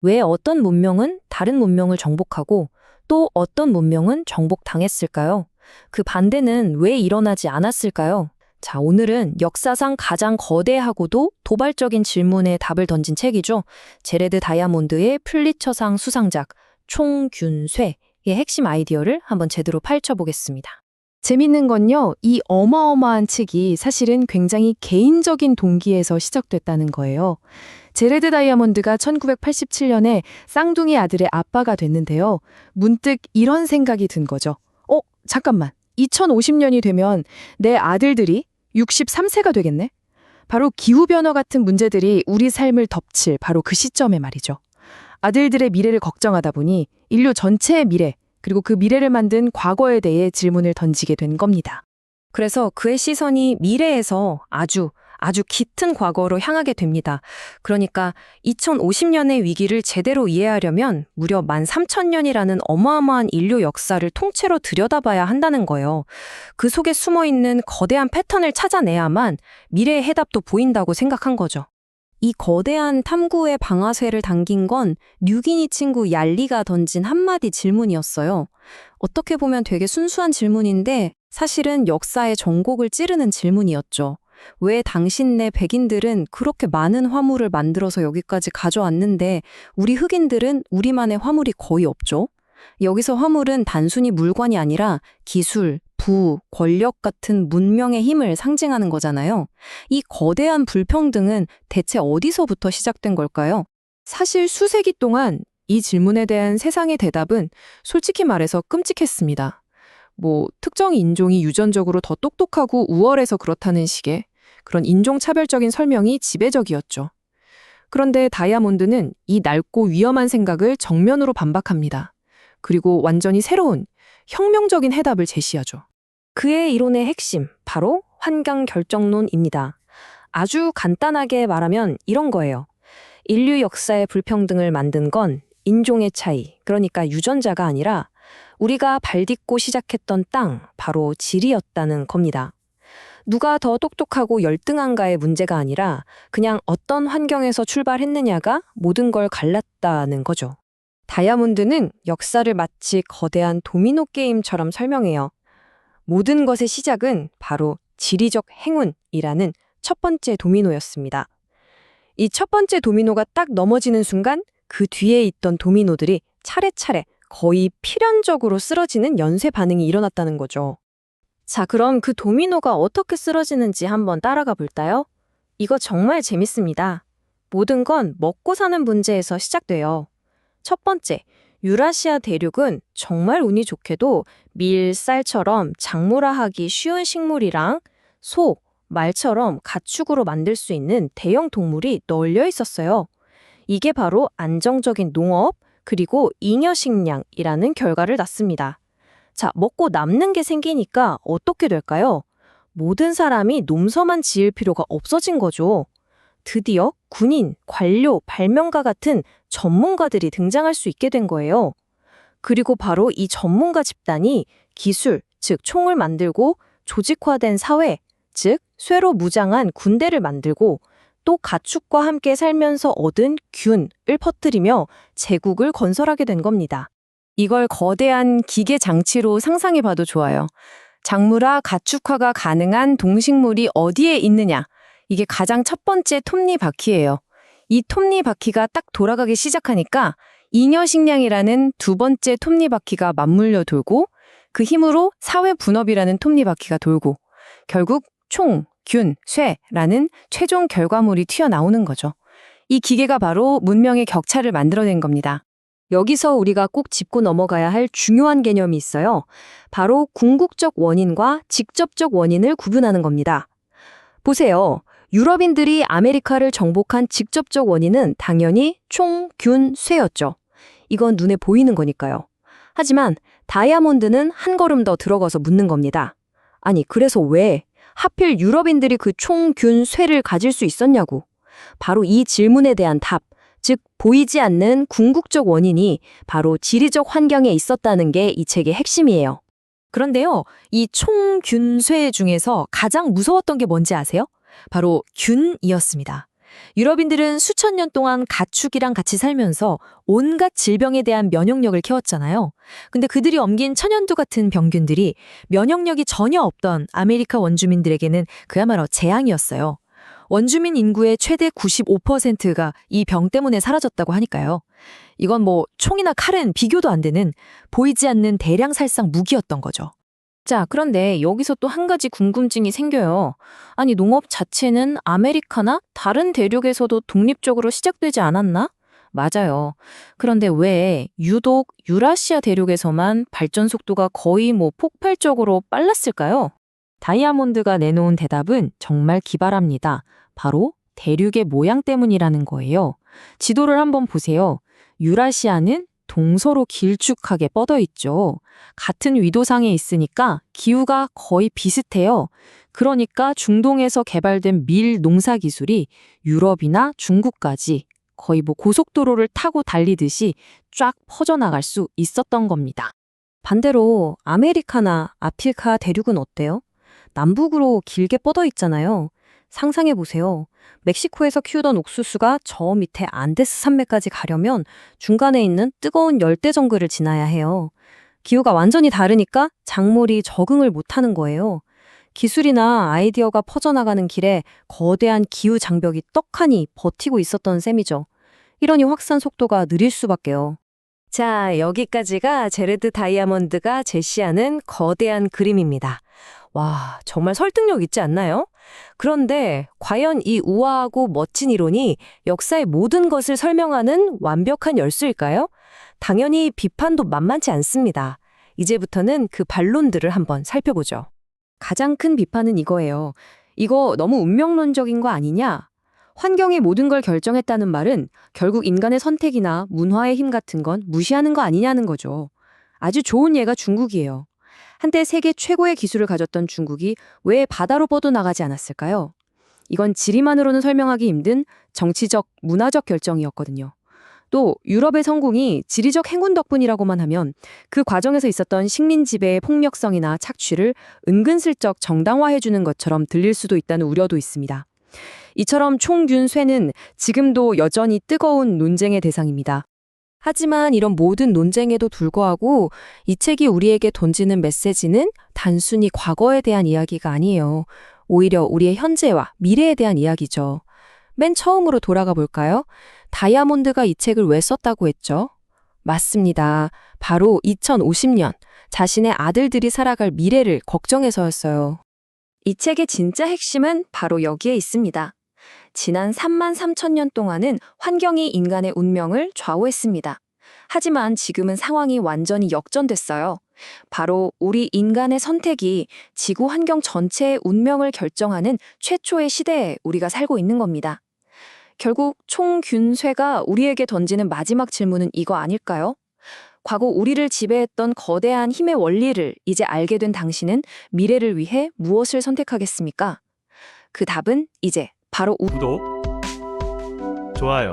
왜 어떤 문명은 다른 문명을 정복하고 또 어떤 문명은 정복당했을까요? 그 반대는 왜 일어나지 않았을까요? 자, 오늘은 역사상 가장 거대하고도 도발적인 질문에 답을 던진 책이죠. 제레드 다이아몬드의 플리처상 수상작 총균쇠의 핵심 아이디어를 한번 제대로 파헤쳐보겠습니다. 재밌는 건요, 이 어마어마한 책이 사실은 굉장히 개인적인 동기에서 시작됐다는 거예요. 제레드 다이아몬드가 1987년에 쌍둥이 아들의 아빠가 됐는데요. 문득 이런 생각이 든 거죠. 잠깐만. 2050년이 되면 내 아들들이 63세가 되겠네? 바로 기후변화 같은 문제들이 우리 삶을 덮칠 바로 그 시점에 말이죠. 아들들의 미래를 걱정하다 보니 인류 전체의 미래, 그리고 그 미래를 만든 과거에 대해 질문을 던지게 된 겁니다. 그래서 그의 시선이 미래에서 아주 짙은 과거로 향하게 됩니다. 그러니까 2050년의 위기를 제대로 이해하려면 무려 13,000년이라는 어마어마한 인류 역사를 통째로 들여다봐야 한다는 거예요. 그 속에 숨어있는 거대한 패턴을 찾아내야만 미래의 해답도 보인다고 생각한 거죠. 이 거대한 탐구의 방아쇠를 당긴 건 뉴기니 친구 얄리가 던진 한마디 질문이었어요. 어떻게 보면 되게 순수한 질문인데 사실은 역사의 전곡을 찌르는 질문이었죠. 왜 당신네 백인들은 그렇게 많은 화물을 만들어서 여기까지 가져왔는데 우리 흑인들은 우리만의 화물이 거의 없죠? 여기서 화물은 단순히 물건이 아니라 기술, 부, 권력 같은 문명의 힘을 상징하는 거잖아요. 이 거대한 불평등은 대체 어디서부터 시작된 걸까요? 사실 수세기 동안 이 질문에 대한 세상의 대답은 솔직히 말해서 끔찍했습니다. 특정 인종이 유전적으로 더 똑똑하고 우월해서 그렇다는 식의 그런 인종차별적인 설명이 지배적이었죠. 그런데 다이아몬드는 이 넓고 위험한 생각을 정면으로 반박합니다. 그리고 완전히 새로운, 혁명적인 해답을 제시하죠. 그의 이론의 핵심, 바로 환경 결정론입니다. 아주 간단하게 말하면 이런 거예요. 인류 역사의 불평등을 만든 건 인종의 차이, 그러니까 유전자가 아니라 우리가 발딛고 시작했던 땅, 바로 질이었다는 겁니다. 누가 더 똑똑하고 열등한가의 문제가 아니라 그냥 어떤 환경에서 출발했느냐가 모든 걸 갈랐다는 거죠. 다이아몬드는 역사를 마치 거대한 도미노 게임처럼 설명해요. 모든 것의 시작은 바로 지리적 행운이라는 첫 번째 도미노였습니다. 이 첫 번째 도미노가 딱 넘어지는 순간 그 뒤에 있던 도미노들이 차례차례 거의 필연적으로 쓰러지는 연쇄 반응이 일어났다는 거죠. 자, 그럼 그 도미노가 어떻게 쓰러지는지 한번 따라가 볼까요? 이거 정말 재밌습니다. 모든 건 먹고 사는 문제에서 시작돼요. 첫 번째, 유라시아 대륙은 정말 운이 좋게도 밀, 쌀처럼 작물화하기 쉬운 식물이랑 소, 말처럼 가축으로 만들 수 있는 대형 동물이 널려 있었어요. 이게 바로 안정적인 농업, 그리고 잉여식량이라는 결과를 낳습니다. 자, 먹고 남는 게 생기니까 어떻게 될까요? 모든 사람이 농사만 지을 필요가 없어진 거죠. 드디어 군인, 관료, 발명가 같은 전문가들이 등장할 수 있게 된 거예요. 그리고 바로 이 전문가 집단이 기술, 즉 총을 만들고 조직화된 사회, 즉 쇠로 무장한 군대를 만들고 또 가축과 함께 살면서 얻은 균을 퍼뜨리며 제국을 건설하게 된 겁니다. 이걸 거대한 기계 장치로 상상해봐도 좋아요. 작물화, 가축화가 가능한 동식물이 어디에 있느냐? 이게 가장 첫 번째 톱니바퀴예요. 이 톱니바퀴가 딱 돌아가기 시작하니까 잉여식량이라는 두 번째 톱니바퀴가 맞물려 돌고 그 힘으로 사회 분업이라는 톱니바퀴가 돌고 결국 총, 균, 쇠라는 최종 결과물이 튀어나오는 거죠. 이 기계가 바로 문명의 격차를 만들어낸 겁니다. 여기서 우리가 꼭 짚고 넘어가야 할 중요한 개념이 있어요. 바로 궁극적 원인과 직접적 원인을 구분하는 겁니다. 보세요. 유럽인들이 아메리카를 정복한 직접적 원인은 당연히 총, 균, 쇠였죠. 이건 눈에 보이는 거니까요. 하지만 다이아몬드는 한 걸음 더 들어가서 묻는 겁니다. 아니, 그래서 왜 하필 유럽인들이 그 총, 균, 쇠를 가질 수 있었냐고. 바로 이 질문에 대한 답, 즉 보이지 않는 궁극적 원인이 바로 지리적 환경에 있었다는 게 이 책의 핵심이에요. 그런데요, 이 총, 균, 쇠 중에서 가장 무서웠던 게 뭔지 아세요? 바로 균이었습니다. 유럽인들은 수천 년 동안 가축이랑 같이 살면서 온갖 질병에 대한 면역력을 키웠잖아요. 근데 그들이 옮긴 천연두 같은 병균들이 면역력이 전혀 없던 아메리카 원주민들에게는 그야말로 재앙이었어요. 원주민 인구의 최대 95%가 이 병 때문에 사라졌다고 하니까요. 이건 뭐 총이나 칼은 비교도 안 되는 보이지 않는 대량 살상 무기였던 거죠. 자, 그런데 여기서 또 한 가지 궁금증이 생겨요. 아니, 농업 자체는 아메리카나 다른 대륙에서도 독립적으로 시작되지 않았나? 맞아요. 그런데 왜 유독 유라시아 대륙에서만 발전 속도가 거의 폭발적으로 빨랐을까요? 다이아몬드가 내놓은 대답은 정말 기발합니다. 바로 대륙의 모양 때문이라는 거예요. 지도를 한번 보세요. 유라시아는 동서로 길쭉하게 뻗어 있죠. 같은 위도상에 있으니까 기후가 거의 비슷해요. 그러니까 중동에서 개발된 밀 농사 기술이 유럽이나 중국까지 거의 고속도로를 타고 달리듯이 쫙 퍼져나갈 수 있었던 겁니다. 반대로 아메리카나 아프리카 대륙은 어때요? 남북으로 길게 뻗어 있잖아요. 상상해 보세요. 멕시코에서 키우던 옥수수가 저 밑에 안데스 산맥까지 가려면 중간에 있는 뜨거운 열대 정글을 지나야 해요. 기후가 완전히 다르니까 작물이 적응을 못하는 거예요. 기술이나 아이디어가 퍼져나가는 길에 거대한 기후 장벽이 떡하니 버티고 있었던 셈이죠. 이러니 확산 속도가 느릴 수밖에요. 자, 여기까지가 제레드 다이아몬드가 제시하는 거대한 그림입니다. 와, 정말 설득력 있지 않나요? 그런데 과연 이 우아하고 멋진 이론이 역사의 모든 것을 설명하는 완벽한 열쇠일까요? 당연히 비판도 만만치 않습니다. 이제부터는 그 반론들을 한번 살펴보죠. 가장 큰 비판은 이거예요. 이거 너무 운명론적인 거 아니냐? 환경이 모든 걸 결정했다는 말은 결국 인간의 선택이나 문화의 힘 같은 건 무시하는 거 아니냐는 거죠. 아주 좋은 예가 중국이에요. 한때 세계 최고의 기술을 가졌던 중국이 왜 바다로 뻗어나가지 않았을까요? 이건 지리만으로는 설명하기 힘든 정치적, 문화적 결정이었거든요. 또 유럽의 성공이 지리적 행운 덕분이라고만 하면 그 과정에서 있었던 식민 지배의 폭력성이나 착취를 은근슬쩍 정당화해주는 것처럼 들릴 수도 있다는 우려도 있습니다. 이처럼 총균쇠는 지금도 여전히 뜨거운 논쟁의 대상입니다. 하지만 이런 모든 논쟁에도 불구하고 이 책이 우리에게 던지는 메시지는 단순히 과거에 대한 이야기가 아니에요. 오히려 우리의 현재와 미래에 대한 이야기죠. 맨 처음으로 돌아가 볼까요? 다이아몬드가 이 책을 왜 썼다고 했죠? 맞습니다. 바로 2050년 자신의 아들들이 살아갈 미래를 걱정해서였어요. 이 책의 진짜 핵심은 바로 여기에 있습니다. 지난 3만 3천 년 동안은 환경이 인간의 운명을 좌우했습니다. 하지만 지금은 상황이 완전히 역전됐어요. 바로 우리 인간의 선택이 지구 환경 전체의 운명을 결정하는 최초의 시대에 우리가 살고 있는 겁니다. 결국 총균쇠가 우리에게 던지는 마지막 질문은 이거 아닐까요? 과거 우리를 지배했던 거대한 힘의 원리를 이제 알게 된 당신은 미래를 위해 무엇을 선택하겠습니까? 그 답은 이제 바로 구독, 좋아요,